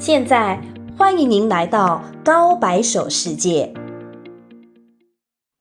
现在欢迎您来到高白手世界。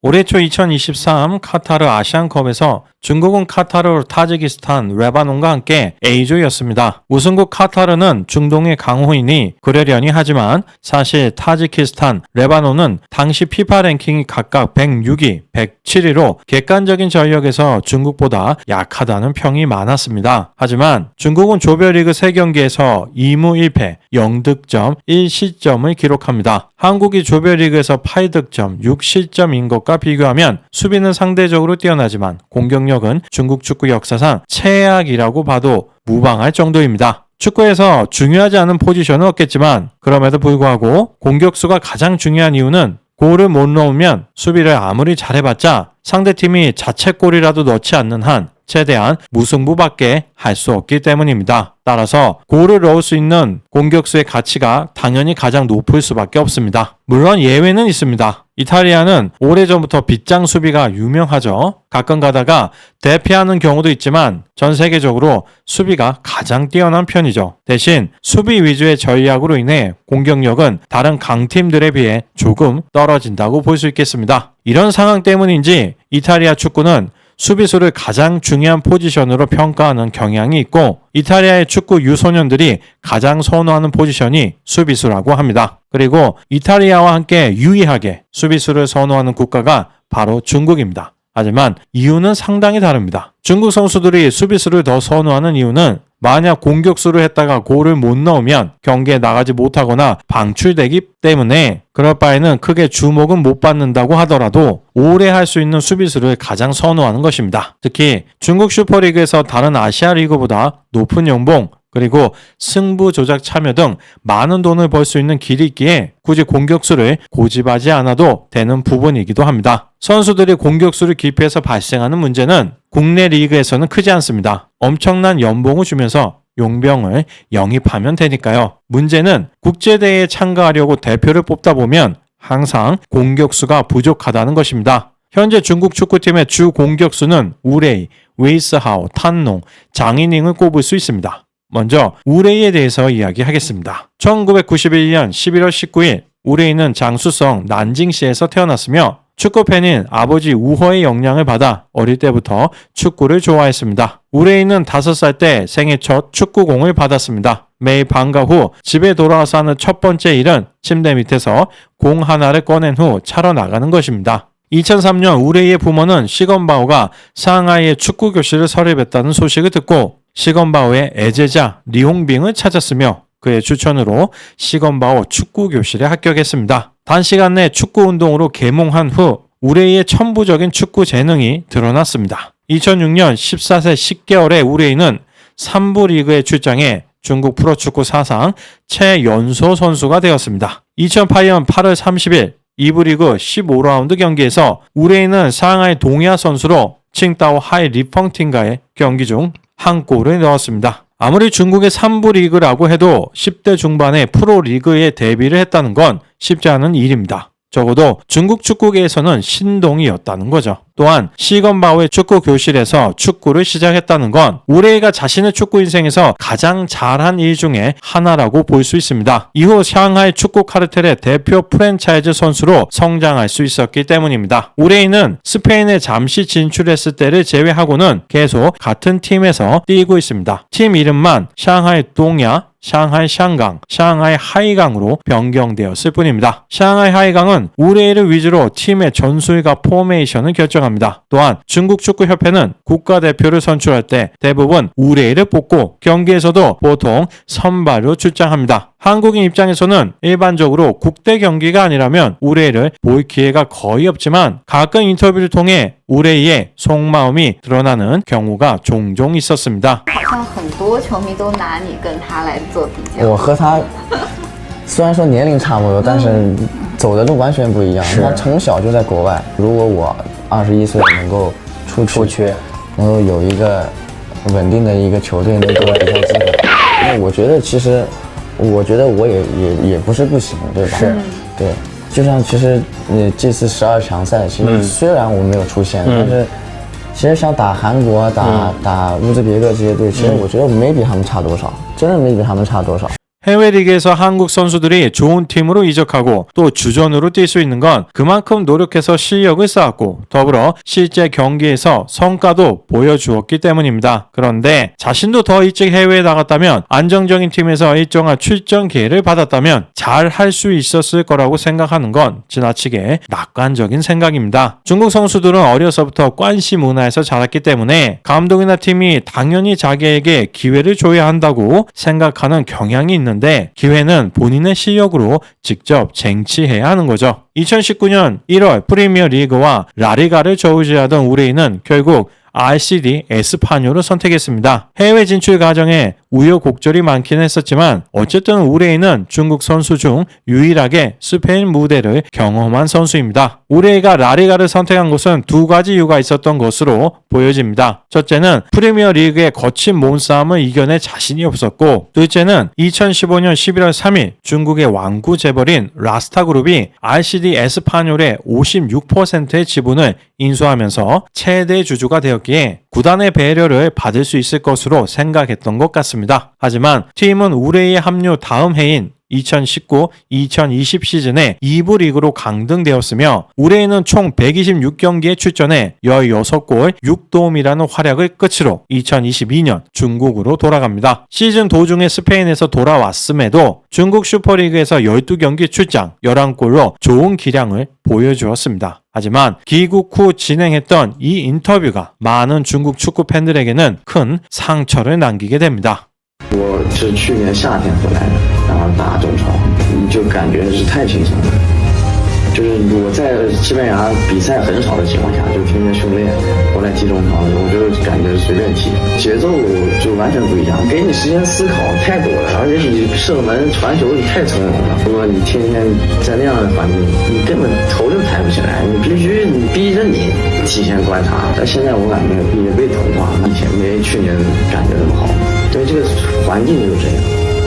올해 초 2023 카타르 아시안컵에서 중국은 카타르, 타지키스탄, 레바논과 함께 A조였습니다. 우승국 카타르는 중동의 강호이니 그러려니 하지만 사실 타지키스탄, 레바논은 당시 피파 랭킹이 각각 106위, 107위로 객관적인 전력에서 중국보다 약하다는 평이 많았습니다. 하지만 중국은 조별리그 3경기에서 2무 1패, 0득점, 1실점을 기록합니다. 한국이 조별리그에서 8득점, 6실점인 것과 비교하면 수비는 상대적으로 뛰어나지만 공격력은 중국 축구 역사상 최악이라고 봐도 무방할 정도입니다. 축구에서 중요하지 않은 포지션은 없겠지만 그럼에도 불구하고 공격수가 가장 중요한 이유는 골을 못 넣으면 수비를 아무리 잘해봤자 상대팀이 자책골이라도 넣지 않는 한 최대한 무승부밖에 할 수 없기 때문입니다. 따라서 골을 넣을 수 있는 공격수의 가치가 당연히 가장 높을 수밖에 없습니다. 물론 예외는 있습니다. 이탈리아는 오래전부터 빗장 수비가 유명하죠. 가끔 가다가 대피하는 경우도 있지만 전 세계적으로 수비가 가장 뛰어난 편이죠. 대신 수비 위주의 전략으로 인해 공격력은 다른 강팀들에 비해 조금 떨어진다고 볼 수 있겠습니다. 이런 상황 때문인지 이탈리아 축구는 수비수를 가장 중요한 포지션으로 평가하는 경향이 있고 이탈리아의 축구 유소년들이 가장 선호하는 포지션이 수비수라고 합니다. 그리고 이탈리아와 함께 유의하게 수비수를 선호하는 국가가 바로 중국입니다. 하지만 이유는 상당히 다릅니다. 중국 선수들이 수비수를 더 선호하는 이유는 만약 공격수를 했다가 골을 못 넣으면 경기에 나가지 못하거나 방출되기 때문에 그럴 바에는 크게 주목은 못 받는다고 하더라도 오래 할 수 있는 수비수를 가장 선호하는 것입니다. 특히 중국 슈퍼리그에서 다른 아시아 리그보다 높은 연봉 그리고 승부 조작 참여 등 많은 돈을 벌 수 있는 길이 있기에 굳이 공격수를 고집하지 않아도 되는 부분이기도 합니다. 선수들이 공격수를 기피해서 발생하는 문제는 국내 리그에서는 크지 않습니다. 엄청난 연봉을 주면서 용병을 영입하면 되니까요. 문제는 국제대회에 참가하려고 대표를 뽑다 보면 항상 공격수가 부족하다는 것입니다. 현재 중국 축구팀의 주 공격수는 우레이, 웨이스하오, 탄농, 장이닝을 꼽을 수 있습니다. 먼저 우레이에 대해서 이야기하겠습니다. 1991년 11월 19일 우레이는 장수성 난징시에서 태어났으며 축구팬인 아버지 우허의 영향을 받아 어릴 때부터 축구를 좋아했습니다. 우레이는 5살 때 생애 첫 축구공을 받았습니다. 매일 방과 후 집에 돌아와서 하는 첫 번째 일은 침대 밑에서 공 하나를 꺼낸 후 차러 나가는 것입니다. 2003년 우레이의 부모는 시건바오가 상하이의 축구 교실을 설립했다는 소식을 듣고 시건바오의 애제자 리홍빙을 찾았으며 그의 추천으로 시건바오 축구 교실에 합격했습니다. 단시간 내 축구 운동으로 계몽한 후 우레이의 천부적인 축구 재능이 드러났습니다. 2006년 14세 10개월의 우레이는 3부 리그에 출장해 중국 프로축구 사상 최연소 선수가 되었습니다. 2008년 8월 30일 2부 리그 15라운드 경기에서 우레이는 상하이 동야 선수로 칭따오 하이 리펑팀과의 경기 중 한 골을 넣었습니다. 아무리 중국의 3부 리그라고 해도 10대 중반에 프로리그에 데뷔를 했다는 건 쉽지 않은 일입니다. 적어도 중국 축구계에서는 신동이었다는 거죠. 또한 시건바오의 축구 교실에서 축구를 시작했다는 건 우레이가 자신의 축구 인생에서 가장 잘한 일 중에 하나라고 볼 수 있습니다. 이후 상하이 축구 카르텔의 대표 프랜차이즈 선수로 성장할 수 있었기 때문입니다. 우레이는 스페인에 잠시 진출했을 때를 제외하고는 계속 같은 팀에서 뛰고 있습니다. 팀 이름만 상하이 동야, 상하이 샹강, 상하이 하이강으로 변경되었을 뿐입니다. 상하이 하이강은 우레이를 위주로 팀의 전술과 포메이션을 결정합니다. 또한 중국 축구협회는 국가대표를 선출할 때 대부분 우레이를 뽑고 경기에서도 보통 선발로 출장합니다. 한국인 입장에서는 일반적으로 국대 경기가 아니라면 우레이를 볼 기회가 거의 없지만 가끔 인터뷰를 통해 우레이의 속마음이 드러나는 경우가 종종 있었습니다. 好像很多球迷都拿你跟他来做比较。我和他虽然说年龄差不多，但是走的路完全不一样。他从小就在国外，如果我21岁能够出去，能够有一个稳定的一个球队，能给我比赛机会，那我觉得其实，我觉得我也不是不行，对吧？是，对。就像其实这次12强赛，其实虽然我没有出现，但是其实像打韩国、打乌兹别克这些队，其实我觉得没比他们差多少，真的没比他们差多少。 해외 리그에서 한국 선수들이 좋은 팀으로 이적하고 또 주전으로 뛸 수 있는 건 그만큼 노력해서 실력을 쌓았고 더불어 실제 경기에서 성과도 보여주었기 때문입니다. 그런데 자신도 더 일찍 해외에 나갔다면 안정적인 팀에서 일정한 출전 기회를 받았다면 잘 할 수 있었을 거라고 생각하는 건 지나치게 낙관적인 생각입니다. 중국 선수들은 어려서부터 관시 문화에서 자랐기 때문에 감독이나 팀이 당연히 자기에게 기회를 줘야 한다고 생각하는 경향이 있는데 기회는 본인의 실력으로 직접 쟁취해야 하는 거죠. 2019년 1월 프리미어 리그와 라리가를 저우지하던 우레이는 결국 RCD 에스파뇰을 선택했습니다. 해외 진출 과정에 우여곡절이 많긴 했었지만 어쨌든 우레이는 중국 선수 중 유일하게 스페인 무대를 경험한 선수입니다. 우레이가 라리가를 선택한 것은 두 가지 이유가 있었던 것으로 보여집니다. 첫째는 프리미어 리그의 거친 몸싸움을 이겨낼 자신이 없었고 둘째는 2015년 11월 3일 중국의 왕구 재벌인 라스타그룹이 RCD 에스파뇰의 56%의 지분을 인수하면서 최대 주주가 되었기에 구단의 배려를 받을 수 있을 것으로 생각했던 것 같습니다. 하지만 팀은 우레이의 합류 다음 해인 2019-2020 시즌에 2부 리그로 강등되었으며 우레이는 총 126경기에 출전해 16골 6도움이라는 활약을 끝으로 2022년 중국으로 돌아갑니다. 시즌 도중에 스페인에서 돌아왔음에도 중국 슈퍼리그에서 12경기 출장 11골로 좋은 기량을 보여주었습니다. 하지만 귀국 후 진행했던 이 인터뷰가 많은 중국 축구 팬들에게는 큰 상처를 남기게 됩니다. 我是去年夏天回来的，然后打中超，就感觉是太轻松了。就是我在西班牙比赛很少的情况下，就天天训练，过来踢中超，我就感觉随便踢，节奏就完全不一样，给你时间思考太多了，而且你射门传球你太从容了。如果你天天在那样的环境，你根本头就抬不起来，你必须你逼着你提前观察。但现在我感觉也被同化，以前没去年感觉那么好。对，这个环境就是这样，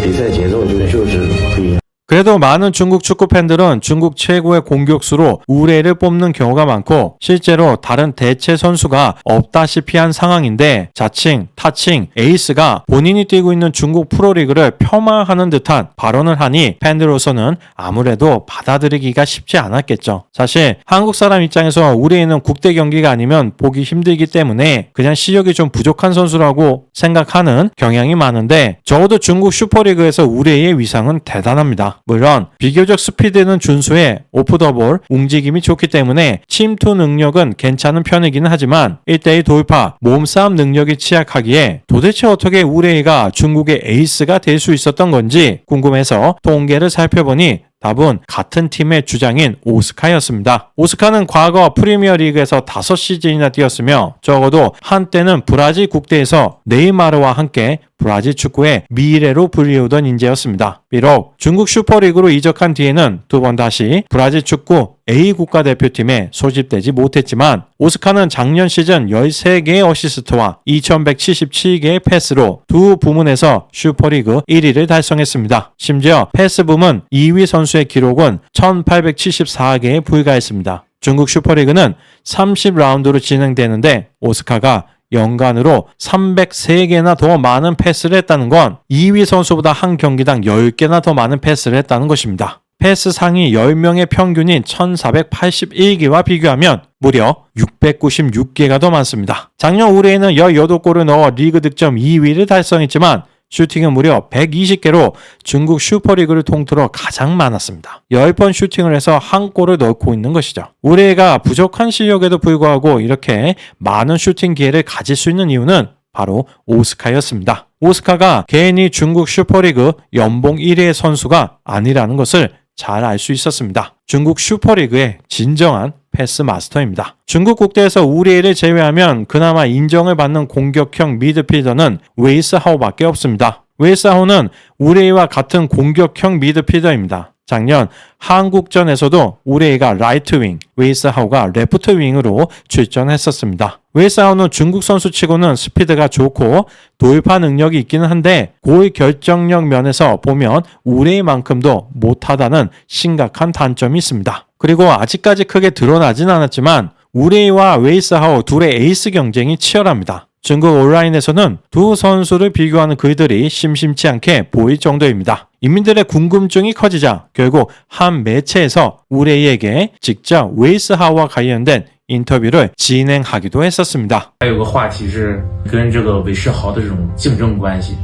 比赛节奏就是不一样。 그래도 많은 중국 축구 팬들은 중국 최고의 공격수로 우레이를 뽑는 경우가 많고 실제로 다른 대체 선수가 없다시피 한 상황인데 자칭, 타칭, 에이스가 본인이 뛰고 있는 중국 프로리그를 폄하하는 듯한 발언을 하니 팬들로서는 아무래도 받아들이기가 쉽지 않았겠죠. 사실 한국 사람 입장에서 우레이는 국대 경기가 아니면 보기 힘들기 때문에 그냥 실력이 좀 부족한 선수라고 생각하는 경향이 많은데 적어도 중국 슈퍼리그에서 우레이의 위상은 대단합니다. 물론 비교적 스피드는 준수해 오프더볼 움직임이 좋기 때문에 침투 능력은 괜찮은 편이기는 하지만 1대1 돌파, 몸싸움 능력이 취약하기에 도대체 어떻게 우레이가 중국의 에이스가 될 수 있었던 건지 궁금해서 통계를 살펴보니 답은 같은 팀의 주장인 오스카였습니다. 오스카는 과거 프리미어 리그에서 5시즌이나 뛰었으며 적어도 한때는 브라질 국대에서 네이마르와 함께 브라질 축구의 미래로 불리우던 인재였습니다. 비록 중국 슈퍼리그로 이적한 뒤에는 두 번 다시 브라질 축구 A 국가대표팀에 소집되지 못했지만 오스카는 작년 시즌 13개의 어시스트와 2177개의 패스로 두 부문에서 슈퍼리그 1위를 달성했습니다. 심지어 패스 부문 2위 선수의 기록은 1874개에 불과했습니다. 중국 슈퍼리그는 30라운드로 진행되는데 오스카가 연간으로 303개나 더 많은 패스를 했다는 건 2위 선수보다 한 경기당 10개나 더 많은 패스를 했다는 것입니다. 패스 상위 10명의 평균인 1481개와 비교하면 무려 696개가 더 많습니다. 작년 우레이는 18골을 넣어 리그 득점 2위를 달성했지만 슈팅은 무려 120개로 중국 슈퍼리그를 통틀어 가장 많았습니다. 10번 슈팅을 해서 한 골을 넣고 있는 것이죠. 우레이가 부족한 실력에도 불구하고 이렇게 많은 슈팅 기회를 가질 수 있는 이유는 바로 오스카였습니다. 오스카가 개인이 중국 슈퍼리그 연봉 1위의 선수가 아니라는 것을 잘 알 수 있었습니다. 중국 슈퍼리그의 진정한 패스 마스터입니다. 중국 국대에서 우레이를 제외하면 그나마 인정을 받는 공격형 미드필더는 웨이스하오밖에 없습니다. 웨이스하오는 우레이와 같은 공격형 미드필더입니다. 작년 한국전에서도 우레이가 라이트 윙, 웨이스하오가 레프트 윙으로 출전했었습니다. 웨이스하오는 중국 선수치고는 스피드가 좋고 돌파 능력이 있기는 한데 골 결정력 면에서 보면 우레이만큼도 못하다는 심각한 단점이 있습니다. 그리고 아직까지 크게 드러나진 않았지만 우레이와 웨이스하오 둘의 에이스 경쟁이 치열합니다. 중국 온라인에서는 두 선수를 비교하는 글들이 심심치 않게 보일 정도입니다. 인민들의 궁금증이 커지자 결국 한 매체에서 우레이에게 직접 웨이스하우와 관련된 인터뷰를 진행하기도 했었습니다. 还有个话题是跟这个韦世豪的这种竞争关系。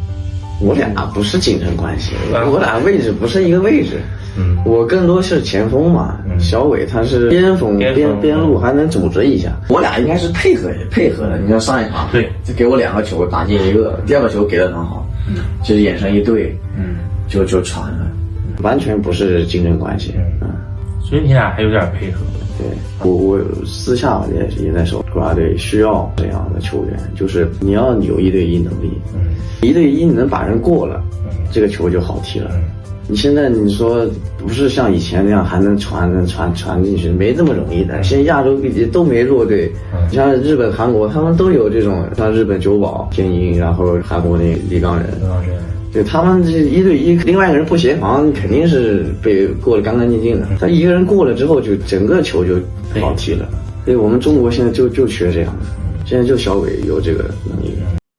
我俩不是竞争关系，我俩位置不是一个位置。我更多是前锋嘛，小伟他是边锋边路还能组织一下，我俩应该是配合的。你像上一场，对，就给我2个球打进一个，第2个球给的很好，就是眼神一对，就传了，完全不是竞争关系。所以你俩还有点配合。对，我私下也在说，国家队需要这样的球员，就是你要有1对1能力，1对1你能把人过了，这个球就好踢了。你现在你说不是像以前那样还能传进去，没这么容易的。现在亚洲都没弱队，你像日本、韩国，他们都有这种，像日本久保、天鹰，然后韩国那李刚仁，对他们这1对1，另外一个人不协防，肯定是被过得干干净净的。他一个人过了之后，就整个球就好踢了。所以我们中国现在就缺这样的，现在就小伟有这个能力。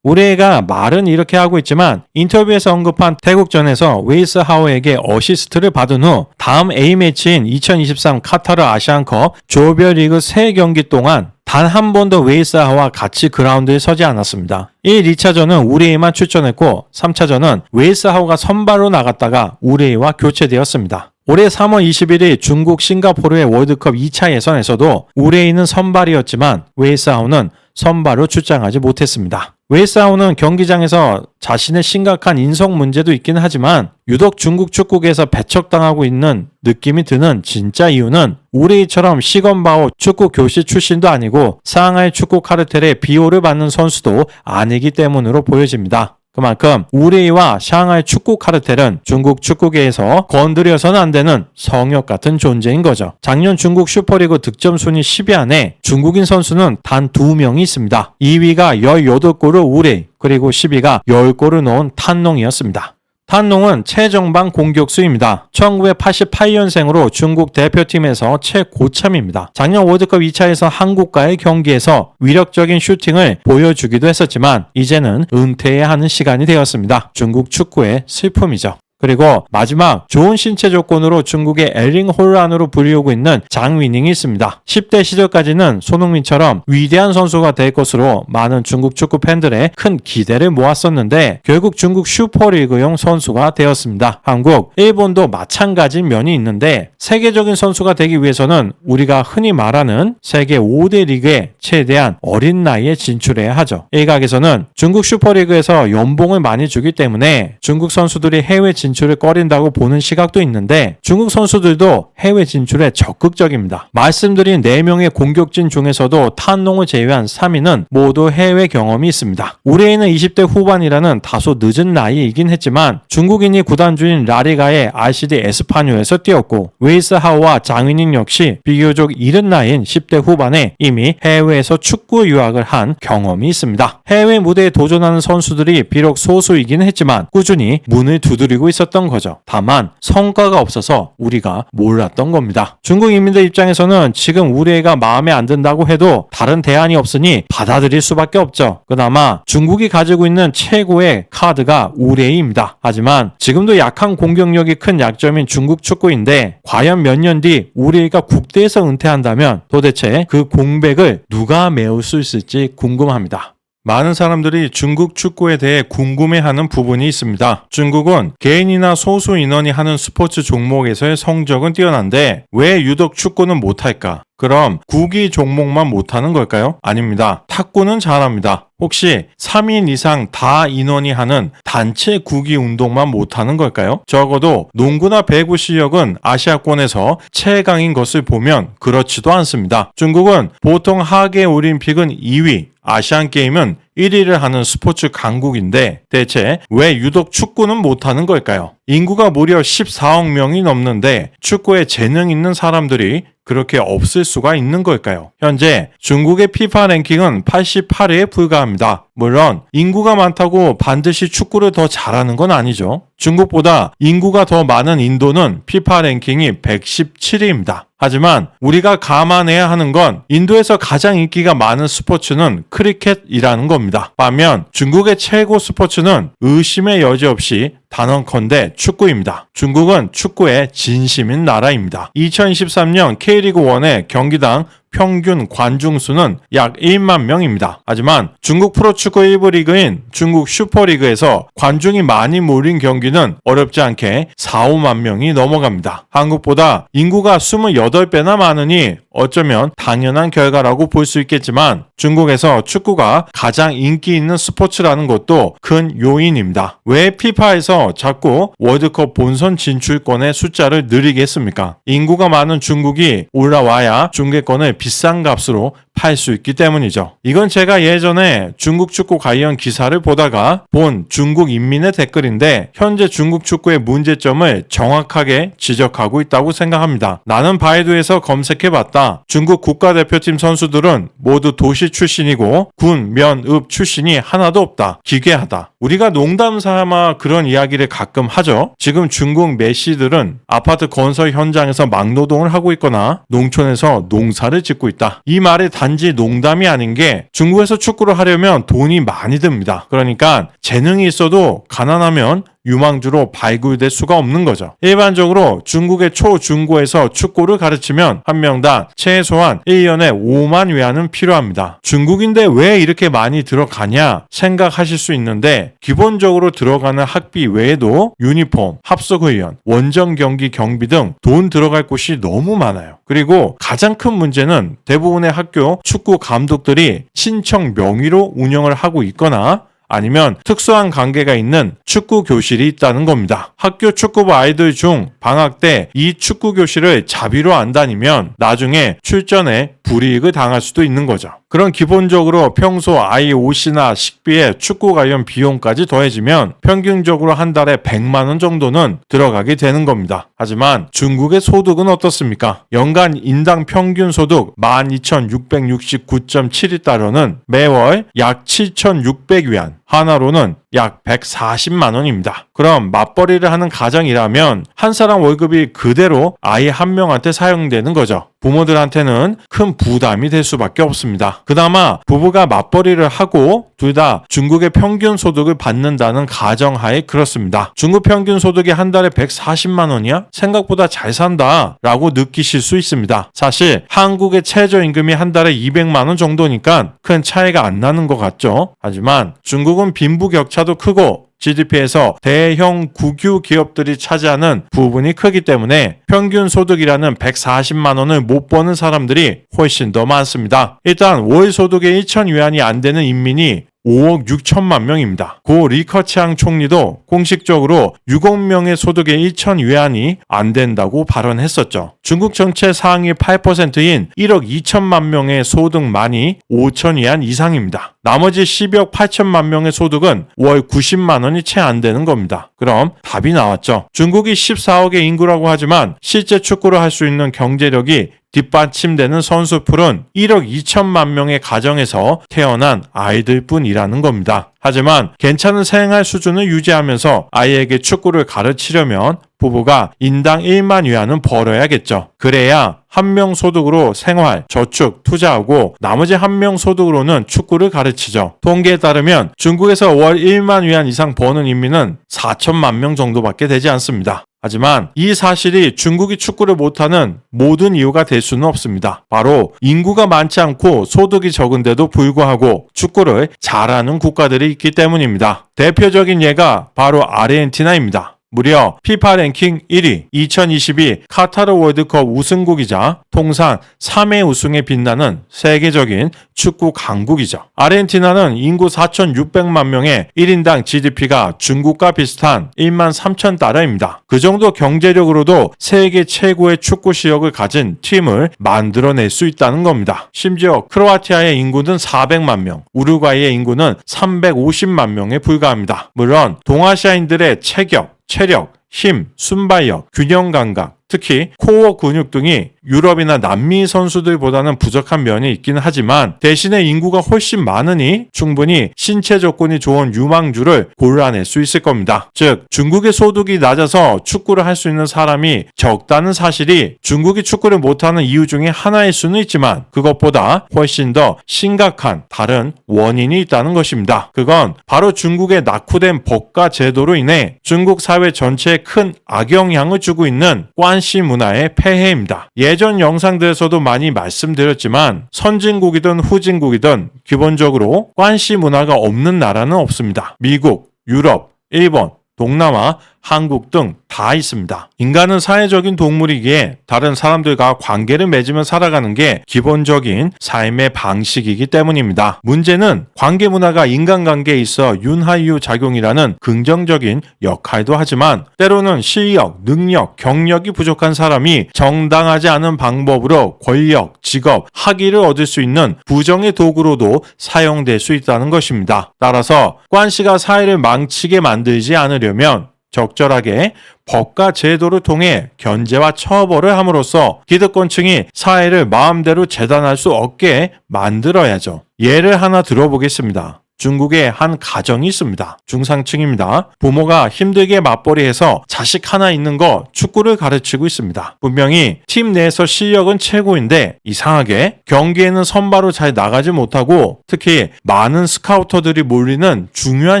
우레가 말은 이렇게 하고 있지만 인터뷰에서 언급한 태국전에서 웨이스하우에게 어시스트를 받은 후 다음 A매치인 2023 카타르 아시안컵 조별리그 3경기 동안 단 한 번도 웨이스하우와 같이 그라운드에 서지 않았습니다. 1, 2차전은 우레이만 출전했고 3차전은 웨이스하우가 선발로 나갔다가 우레이와 교체되었습니다. 올해 3월 21일 중국 싱가포르의 월드컵 2차 예선에서도 우레이는 선발이었지만 웨이스하우는 선발로 출장하지 못했습니다. 웨이스하우는 경기장에서 자신의 심각한 인성 문제도 있긴 하지만 유독 중국 축구계에서 배척당하고 있는 느낌이 드는 진짜 이유는 우레이처럼 시건바오 축구 교실 출신도 아니고 상하이 축구 카르텔의 비호를 받는 선수도 아니기 때문으로 보여집니다. 그만큼 우레이와 샹하이 축구 카르텔은 중국 축구계에서 건드려서는 안 되는 성역 같은 존재인 거죠. 작년 중국 슈퍼리그 득점 순위 10위 안에 중국인 선수는 단 2명이 있습니다. 2위가 18골을 우레이, 그리고 10위가 10골을 넣은 탄농이었습니다. 탄농은 최정방 공격수입니다. 1988년생으로 중국 대표팀에서 최고참입니다. 작년 월드컵 2차에서 한국과의 경기에서 위력적인 슈팅을 보여주기도 했었지만 이제는 은퇴해야 하는 시간이 되었습니다. 중국 축구의 슬픔이죠. 그리고 마지막 좋은 신체 조건으로 중국의 엘링 홀란으로 불리우고 있는 장위닝이 있습니다. 10대 시절까지는 손흥민처럼 위대한 선수가 될 것으로 많은 중국 축구 팬들의 큰 기대를 모았었는데 결국 중국 슈퍼리그용 선수가 되었습니다. 한국, 일본도 마찬가지인 면이 있는데 세계적인 선수가 되기 위해서는 우리가 흔히 말하는 세계 5대 리그에 최대한 어린 나이에 진출해야 하죠. 일각에서는 중국 슈퍼리그에서 연봉을 많이 주기 때문에 중국 선수들이 해외 진출을 꺼린다고 보는 시각도 있는데 중국 선수들도 해외 진출에 적극적입니다. 말씀드린 4명의 공격진 중에서도 탄농을 제외한 3위는 모두 해외 경험이 있습니다. 우레이는 20대 후반이라는 다소 늦은 나이이긴 했지만 중국인이 구단주인 라리가의 RCD 에스파뇰에서 뛰었고 웨이스하우와 장위닝 역시 비교적 이른 나이인 10대 후반에 이미 해외에서 축구 유학을 한 경험이 있습니다. 해외 무대에 도전하는 선수들이 비록 소수이긴 했지만 꾸준히 문을 두드리고 있었던 거죠. 다만 성과가 없어서 우리가 몰랐던 겁니다. 중국 인민들 입장에서는 지금 우레이가 마음에 안 든다고 해도 다른 대안이 없으니 받아들일 수밖에 없죠. 그나마 중국이 가지고 있는 최고의 카드가 우레이입니다. 하지만 지금도 약한 공격력이 큰 약점인 중국 축구인데 과연 몇 년 뒤 우레이가 국대에서 은퇴한다면 도대체 그 공백을 누가 메울 수 있을지 궁금합니다. 많은 사람들이 중국 축구에 대해 궁금해하는 부분이 있습니다. 중국은 개인이나 소수 인원이 하는 스포츠 종목에서의 성적은 뛰어난데 왜 유독 축구는 못할까? 그럼 구기 종목만 못하는 걸까요? 아닙니다. 탁구는 잘합니다. 혹시 3인 이상 다 인원이 하는 단체 구기 운동만 못하는 걸까요? 적어도 농구나 배구 실력은 아시아권에서 최강인 것을 보면 그렇지도 않습니다. 중국은 보통 하계 올림픽은 2위, 아시안게임은 1위를 하는 스포츠 강국인데 대체 왜 유독 축구는 못하는 걸까요? 인구가 무려 14억 명이 넘는데 축구에 재능 있는 사람들이 그렇게 없을 수가 있는 걸까요? 현재 중국의 피파 랭킹은 88위에 불과합니다. 물론 인구가 많다고 반드시 축구를 더 잘하는 건 아니죠. 중국보다 인구가 더 많은 인도는 피파 랭킹이 117위입니다. 하지만 우리가 감안해야 하는 건 인도에서 가장 인기가 많은 스포츠는 크리켓이라는 겁니다. 반면 중국의 최고 스포츠는 의심의 여지 없이 단언컨대 축구입니다. 중국은 축구의 진심인 나라입니다. 2023년 K리그1의 경기당 평균 관중 수는 약 1만 명입니다. 하지만 중국 프로축구 1부 리그인 중국 슈퍼리그에서 관중이 많이 몰린 경기는 어렵지 않게 4, 5만 명이 넘어갑니다. 한국보다 인구가 28배나 많으니 어쩌면 당연한 결과라고 볼 수 있겠지만 중국에서 축구가 가장 인기 있는 스포츠라는 것도 큰 요인입니다. 왜 피파에서 자꾸 월드컵 본선 진출권의 숫자를 늘리게 했습니까? 인구가 많은 중국이 올라와야 중계권을 비싼 값으로 팔 수 있기 때문이죠. 이건 제가 예전에 중국 축구 관련 기사를 보다가 본 중국 인민의 댓글인데 현재 중국 축구의 문제점을 정확하게 지적하고 있다고 생각합니다. 나는 바이두에서 검색해봤다. 중국 국가대표팀 선수들은 모두 도시 출신이고 군, 면, 읍 출신이 하나도 없다. 기괴하다. 우리가 농담 삼아 그런 이야기를 가끔 하죠. 지금 중국 메시들은 아파트 건설 현장에서 막노동을 하고 있거나 농촌에서 농사를 짓고 있다. 이 말이 단지 농담이 아닌 게 중국에서 축구를 하려면 돈이 많이 듭니다. 그러니까 재능이 있어도 가난하면 유망주로 발굴될 수가 없는 거죠. 일반적으로 중국의 초중고에서 축구를 가르치면 한 명당 최소한 1년에 5만 위안은 필요합니다. 중국인데 왜 이렇게 많이 들어가냐 생각하실 수 있는데 기본적으로 들어가는 학비 외에도 유니폼, 합숙훈련, 원정 경기 경비 등 돈 들어갈 곳이 너무 많아요. 그리고 가장 큰 문제는 대부분의 학교 축구 감독들이 친척 명의로 운영을 하고 있거나 아니면 특수한 관계가 있는 축구 교실이 있다는 겁니다. 학교 축구부 아이들 중 방학 때 이 축구 교실을 자비로 안 다니면 나중에 출전에 불이익을 당할 수도 있는 거죠. 그런 기본적으로 평소 아이 옷이나 식비에 축구 관련 비용까지 더해지면 평균적으로 한 달에 100만 원 정도는 들어가게 되는 겁니다. 하지만 중국의 소득은 어떻습니까? 연간 인당 평균 소득 12,669.7위 달러는 매월 약 7,600위안, 하나로는 약 140만 원입니다. 그럼 맞벌이를 하는 가정이라면 한 사람 월급이 그대로 아이 한 명한테 사용되는 거죠. 부모들한테는 큰 부담이 될 수밖에 없습니다. 그나마 부부가 맞벌이를 하고 둘 다 중국의 평균 소득을 받는다는 가정하에 그렇습니다. 중국 평균 소득이 한 달에 140만 원이야? 생각보다 잘 산다 라고 느끼실 수 있습니다. 사실 한국의 최저임금이 한 달에 200만 원 정도니까 큰 차이가 안 나는 것 같죠. 하지만 중국은 빈부격차도 크고 GDP에서 대형 국유 기업들이 차지하는 부분이 크기 때문에 평균 소득이라는 140만 원을 못 버는 사람들이 훨씬 더 많습니다. 일단 월 소득의 1천 위안이 안 되는 인민이 5억 6천만 명입니다. 고 리커치앙 총리도 공식적으로 6억 명의 소득의 1천 위안이 안 된다고 발언했었죠. 중국 전체 상위 8%인 1억 2천만 명의 소득만이 5천 위안 이상입니다. 나머지 10억 8천만 명의 소득은 월 90만 원이 채 안 되는 겁니다. 그럼 답이 나왔죠. 중국이 14억의 인구라고 하지만 실제 축구를 할 수 있는 경제력이 뒷받침되는 선수풀은 1억 2천만 명의 가정에서 태어난 아이들 뿐이라는 겁니다. 하지만 괜찮은 생활 수준을 유지하면서 아이에게 축구를 가르치려면 부부가 인당 1만 위안은 벌어야겠죠. 그래야 한 명 소득으로 생활, 저축, 투자하고 나머지 한 명 소득으로는 축구를 가르치죠. 통계에 따르면 중국에서 월 1만 위안 이상 버는 인민은 4천만 명 정도밖에 되지 않습니다. 하지만 이 사실이 중국이 축구를 못하는 모든 이유가 될 수는 없습니다. 바로 인구가 많지 않고 소득이 적은데도 불구하고 축구를 잘하는 국가들이 있기 때문입니다. 대표적인 예가 바로 아르헨티나입니다. 무려 피파 랭킹 1위, 2022 카타르 월드컵 우승국이자 통산 3회 우승에 빛나는 세계적인 축구 강국이죠. 아르헨티나는 인구 4,600만 명의 1인당 GDP가 중국과 비슷한 1만 3천 달러입니다. 그 정도 경제력으로도 세계 최고의 축구 실력을 가진 팀을 만들어낼 수 있다는 겁니다. 심지어 크로아티아의 인구는 400만 명, 우루과이의 인구는 350만 명에 불과합니다. 물론 동아시아인들의 체격, 체력, 힘, 순발력, 균형 감각, 특히 코어 근육 등이 유럽이나 남미 선수들보다는 부족한 면이 있긴 하지만 대신에 인구가 훨씬 많으니 충분히 신체 조건이 좋은 유망주를 골라낼 수 있을 겁니다. 즉 중국의 소득이 낮아서 축구를 할 수 있는 사람이 적다는 사실이 중국이 축구를 못하는 이유 중에 하나일 수는 있지만 그것보다 훨씬 더 심각한 다른 원인이 있다는 것입니다. 그건 바로 중국의 낙후된 법과 제도로 인해 중국 사회 전체에 큰 악영향을 주고 있는 관시 문화의 폐해입니다. 예전 영상들에서도 많이 말씀드렸지만 선진국이든 후진국이든 기본적으로 관시 문화가 없는 나라는 없습니다. 미국, 유럽, 일본, 동남아, 한국 등 다 있습니다. 인간은 사회적인 동물이기에 다른 사람들과 관계를 맺으며 살아가는 게 기본적인 삶의 방식이기 때문입니다. 문제는 관계 문화가 인간관계에 있어 윤활유 작용이라는 긍정적인 역할도 하지만 때로는 실력, 능력, 경력이 부족한 사람이 정당하지 않은 방법으로 권력, 직업, 학위를 얻을 수 있는 부정의 도구로도 사용될 수 있다는 것입니다. 따라서 관시가 사회를 망치게 만들지 않으려면 적절하게 법과 제도를 통해 견제와 처벌을 함으로써 기득권층이 사회를 마음대로 재단할 수 없게 만들어야죠. 예를 하나 들어보겠습니다. 중국에 한 가정이 있습니다. 중상층입니다. 부모가 힘들게 맞벌이해서 자식 하나 있는 거 축구를 가르치고 있습니다. 분명히 팀 내에서 실력은 최고인데 이상하게 경기에는 선발로 잘 나가지 못하고 특히 많은 스카우터들이 몰리는 중요한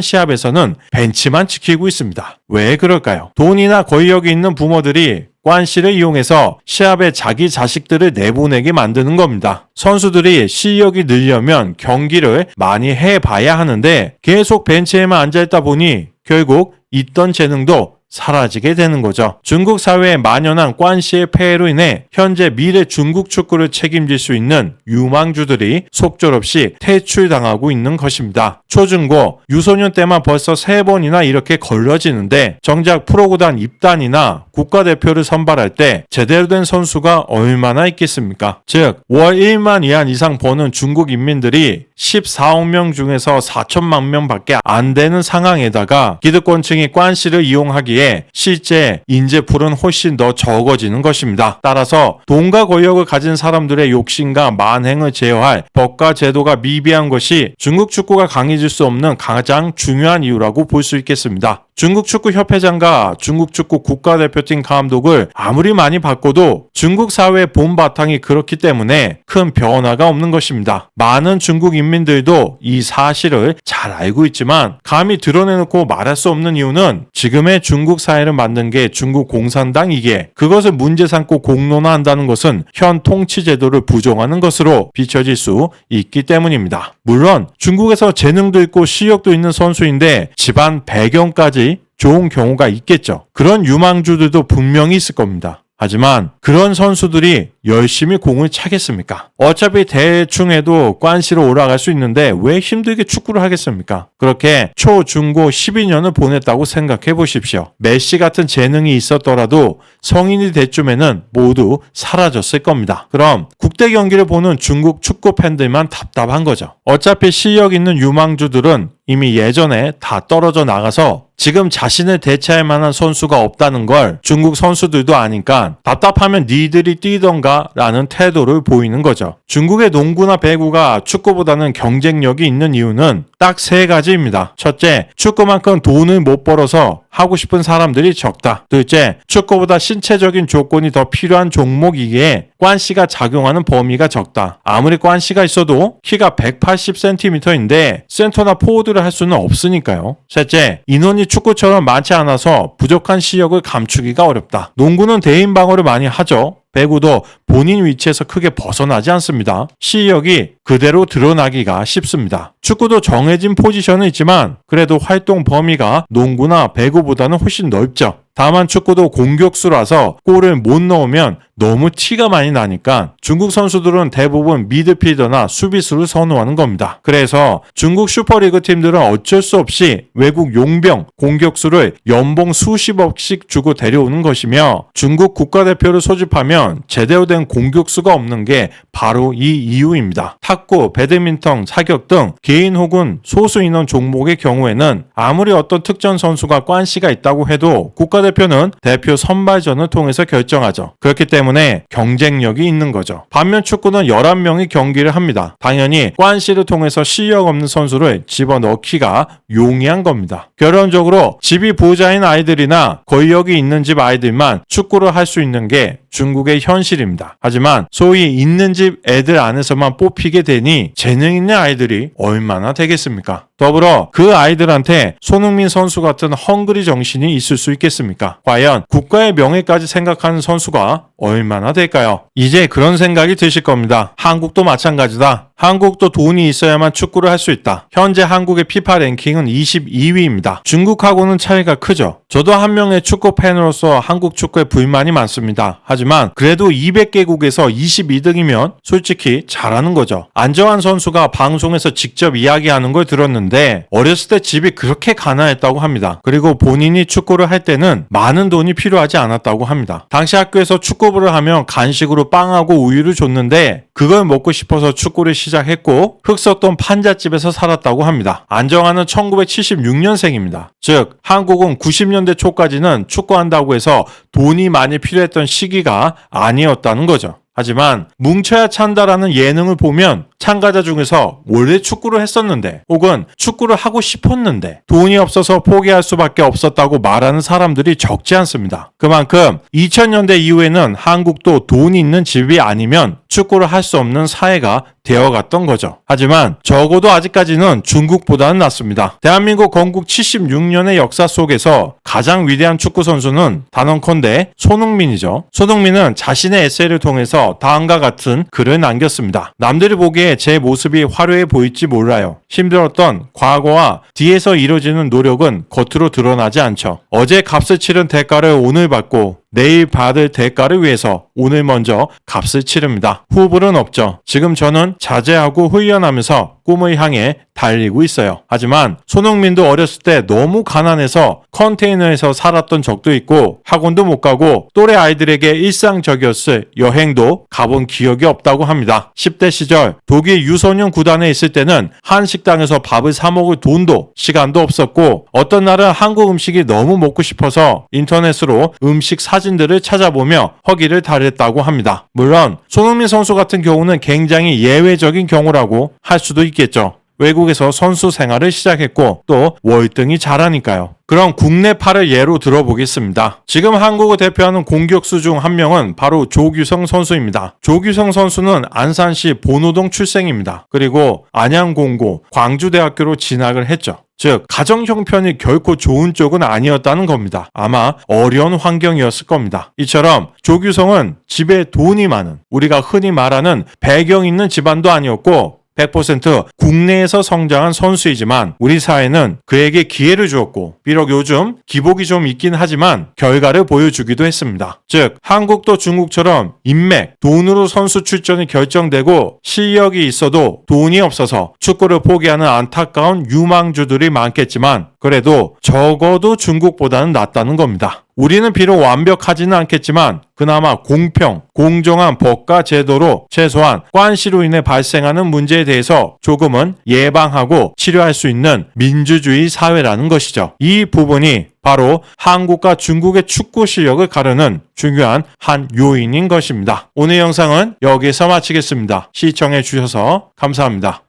시합에서는 벤치만 지키고 있습니다. 왜 그럴까요? 돈이나 권력이 있는 부모들이 관시를 이용해서 시합에 자기 자식들을 내보내게 만드는 겁니다. 선수들이 실력이 늘려면 경기를 많이 해봐야 하는데 계속 벤치에만 앉아있다 보니 결국 있던 재능도 사라지게 되는 거죠. 중국 사회에 만연한 관시의 폐해로 인해 현재 미래 중국 축구를 책임질 수 있는 유망주들이 속절없이 퇴출당하고 있는 것입니다. 초중고, 유소년 때만 벌써 3번이나 이렇게 걸러지는데 정작 프로구단 입단이나 국가대표를 선발할 때 제대로 된 선수가 얼마나 있겠습니까? 즉, 월 1만 위안 이상 버는 중국 인민들이 14억 명 중에서 4천만 명밖에 안 되는 상황에다가 기득권층이 관시를 이용하기에 실제 인재풀은 훨씬 더 적어지는 것입니다. 따라서 돈과 권력을 가진 사람들의 욕심과 만행을 제어할 법과 제도가 미비한 것이 중국 축구가 강해질 수 없는 가장 중요한 이유라고 볼 수 있겠습니다. 중국 축구 협회장과 중국 축구 국가대표팀 감독을 아무리 많이 바꿔도 중국 사회의 본 바탕이 그렇기 때문에 큰 변화가 없는 것입니다. 많은 중국 인민들도 이 사실을 잘 알고 있지만 감히 드러내놓고 말할 수 없는 이유는 지금의 중국 사회를 만든 게 중국 공산당이기에 그것을 문제 삼고 공론화한다는 것은 현 통치 제도를 부정하는 것으로 비춰질 수 있기 때문입니다. 물론 중국에서 재능도 있고 실력도 있는 선수인데 집안 배경까지 좋은 경우가 있겠죠. 그런 유망주들도 분명히 있을 겁니다. 하지만 그런 선수들이 열심히 공을 차겠습니까? 어차피 대충 해도 관시로 올라갈 수 있는데 왜 힘들게 축구를 하겠습니까? 그렇게 초, 중고 12년을 보냈다고 생각해 보십시오. 메시 같은 재능이 있었더라도 성인이 될 쯤에는 모두 사라졌을 겁니다. 그럼 국대 경기를 보는 중국 축구 팬들만 답답한 거죠. 어차피 실력 있는 유망주들은 이미 예전에 다 떨어져 나가서 지금 자신을 대체할 만한 선수가 없다는 걸 중국 선수들도 아니까 답답하면 니들이 뛰던가 라는 태도를 보이는 거죠. 중국의 농구나 배구가 축구보다는 경쟁력이 있는 이유는 딱 3가지입니다. 첫째, 축구만큼 돈을 못 벌어서 하고 싶은 사람들이 적다. 둘째, 축구보다 신체적인 조건이 더 필요한 종목이기에 관시가 작용하는 범위가 적다. 아무리 관시가 있어도 키가 180cm인데 센터나 포워드를 할 수는 없으니까요. 셋째, 인원이 축구처럼 많지 않아서 부족한 실력을 감추기가 어렵다. 농구는 대인 방어를 많이 하죠. 배구도 본인 위치에서 크게 벗어나지 않습니다. 실력이 그대로 드러나기가 쉽습니다. 축구도 정해진 포지션은 있지만 그래도 활동 범위가 농구나 배구보다는 훨씬 넓죠. 다만 축구도 공격수라서 골을 못 넣으면 너무 티가 많이 나니까 중국 선수들은 대부분 미드필더나 수비수를 선호하는 겁니다. 그래서 중국 슈퍼리그 팀들은 어쩔 수 없이 외국 용병, 공격수를 연봉 수십억씩 주고 데려오는 것이며 중국 국가대표를 소집하면 제대로 된 공격수가 없는 게 바로 이 이유입니다. 탁구, 배드민턴, 사격 등 개인 혹은 소수 인원 종목의 경우에는 아무리 어떤 특정 선수가 관시가 있다고 해도 국가 국가대표는 대표 선발전을 통해서 결정하죠. 그렇기 때문에 경쟁력이 있는 거죠. 반면 축구는 11명이 경기를 합니다. 당연히 관시를 통해서 실력 없는 선수를 집어넣기가 용이한 겁니다. 결론적으로 집이 부자인 아이들이나 권력이 있는 집 아이들만 축구를 할 수 있는 게 중국의 현실입니다. 하지만 소위 있는 집 애들 안에서만 뽑히게 되니 재능 있는 아이들이 얼마나 되겠습니까? 더불어 그 아이들한테 손흥민 선수 같은 헝그리 정신이 있을 수 있겠습니까? 과연 국가의 명예까지 생각하는 선수가 얼마나 될까요? 이제 그런 생각이 드실 겁니다. 한국도 마찬가지다. 한국도 돈이 있어야만 축구를 할 수 있다. 현재 한국의 피파 랭킹은 22위입니다. 중국하고는 차이가 크죠. 저도 한 명의 축구 팬으로서 한국 축구에 불만이 많습니다. 하지만 그래도 200개국에서 22등이면 솔직히 잘하는 거죠. 안정환 선수가 방송에서 직접 이야기하는 걸 들었는데 어렸을 때 집이 그렇게 가난했다고 합니다. 그리고 본인이 축구를 할 때는 많은 돈이 필요하지 않았다고 합니다. 당시 학교에서 축구부를 하면 간식으로 빵하고 우유를 줬는데 그걸 먹고 싶어서 축구를 시작했고 흑석동 판잣집에서 살았다고 합니다. 안정환은 1976년생입니다. 즉 한국은 90년대 초까지는 축구한다고 해서 돈이 많이 필요했던 시기가 아니었다는 거죠. 하지만 뭉쳐야 찬다라는 예능을 보면 참가자 중에서 원래 축구를 했었는데 혹은 축구를 하고 싶었는데 돈이 없어서 포기할 수밖에 없었다고 말하는 사람들이 적지 않습니다. 그만큼 2000년대 이후에는 한국도 돈이 있는 집이 아니면 축구를 할 수 없는 사회가 되어갔던 거죠. 하지만 적어도 아직까지는 중국보다는 낫습니다. 대한민국 건국 76년의 역사 속에서 가장 위대한 축구 선수는 단언컨대 손흥민이죠. 손흥민은 자신의 에세이를 통해서 다음과 같은 글을 남겼습니다. 남들이 보기에 제 모습이 화려해 보일지 몰라요. 힘들었던 과거와 뒤에서 이루어지는 노력은 겉으로 드러나지 않죠. 어제 값을 치른 대가를 오늘 받고 내일 받을 대가를 위해서 오늘 먼저 값을 치릅니다. 후불은 없죠. 지금 저는 자제하고 훈련하면서 꿈을 향해 달리고 있어요. 하지만 손흥민도 어렸을 때 너무 가난해서 컨테이너에서 살았던 적도 있고 학원도 못 가고 또래 아이들에게 일상적이었을 여행도 가본 기억이 없다고 합니다. 10대 시절 독일 유소년 구단에 있을 때는 한식당에서 밥을 사 먹을 돈도 시간도 없었고 어떤 날은 한국 음식이 너무 먹고 싶어서 인터넷으로 음식 사진들을 찾아보며 허기를 달했다고 합니다. 물론 손흥민 선수 같은 경우는 굉장히 예외적인 경우라고 할 수도 있겠죠. 외국에서 선수 생활을 시작했고 또 월등히 잘하니까요. 그럼 국내파를 예로 들어보겠습니다. 지금 한국을 대표하는 공격수 중 한 명은 바로 조규성 선수입니다. 조규성 선수는 안산시 본호동 출생입니다. 그리고 안양공고, 광주대학교로 진학을 했죠. 즉 가정 형편이 결코 좋은 쪽은 아니었다는 겁니다. 아마 어려운 환경이었을 겁니다. 이처럼 조규성은 집에 돈이 많은 우리가 흔히 말하는 배경 있는 집안도 아니었고 100% 국내에서 성장한 선수이지만 우리 사회는 그에게 기회를 주었고 비록 요즘 기복이 좀 있긴 하지만 결과를 보여주기도 했습니다. 즉 한국도 중국처럼 인맥, 돈으로 선수 출전이 결정되고 실력이 있어도 돈이 없어서 축구를 포기하는 안타까운 유망주들이 많겠지만 그래도 적어도 중국보다는 낫다는 겁니다. 우리는 비록 완벽하지는 않겠지만 그나마 공평, 공정한 법과 제도로 최소한 관시로 인해 발생하는 문제에 대해서 조금은 예방하고 치료할 수 있는 민주주의 사회라는 것이죠. 이 부분이 바로 한국과 중국의 축구 실력을 가르는 중요한 한 요인인 것입니다. 오늘 영상은 여기서 마치겠습니다. 시청해 주셔서 감사합니다.